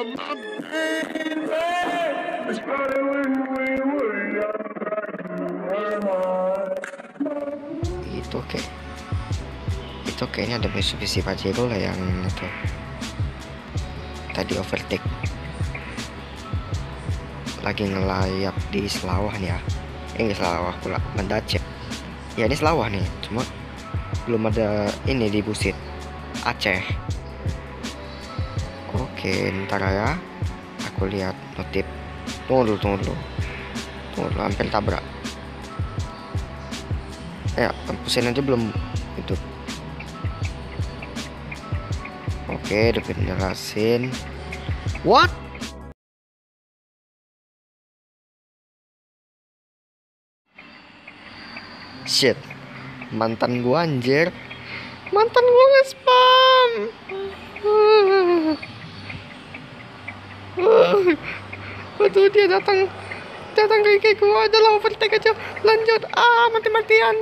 Itu kayak itu kayaknya ada Mitsubishi Pajero lah yang itu tadi overtake, lagi ngelayap di Selawah nih ya. Ini Selawah pula, Banda Aceh ya. Ini Selawah nih, cuma belum ada ini di Busit Aceh. Oke, ntar ya, aku lihat notif. Tunggu dulu, hampir tabrak ya. Lampusin aja belum itu. Oke, udah penjelasin. What? Shit, mantan gua anjir. Mantan gua nge-spam. Waduh, dia datang ke gua. Adalah overtake aja, lanjut. Mati-matian.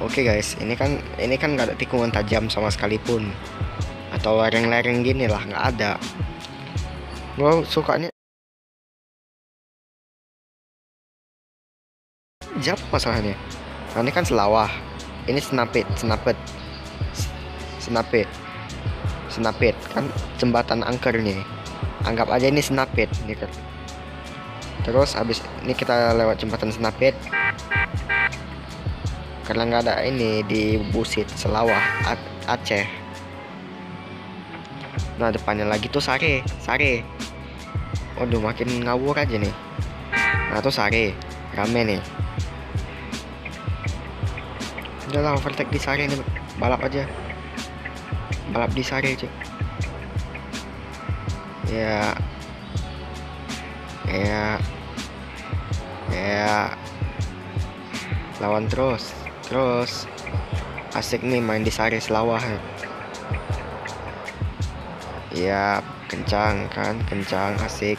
Oke guys, ini kan nggak ada tikungan tajam sama sekalipun, atau lereng-lereng gini lah, nggak ada. Gua sukanya jauh masalahnya. Nah, ini kan Selawah, ini Senapit kan jembatan angker nih. Anggap aja ini Senapit nih kan. Terus habis ini kita lewat jembatan Senapit. Karena nggak ada ini di Busit Selawah Aceh. Nah, depannya lagi tuh Sare. Waduh, makin ngawur aja nih. Nah, tuh Sare rame nih. Udahlah, overtake di Sare nih, balap di Sare aja. Ya lawan terus asik nih main di Sare Selawah ya. Kencang asik.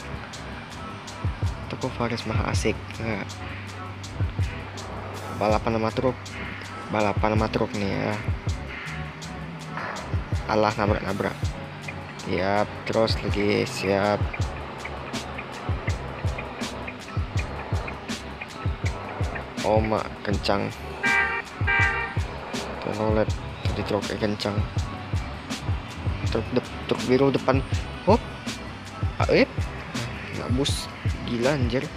Toko Faris mah asik. Nah, balapan sama truk nih ya. Alah, nabrak ya. Terus lagi siap. Mak kencang. Tolong lihat tadi truknya kencang. Truk biru depan. Nggak bus, gila anjir.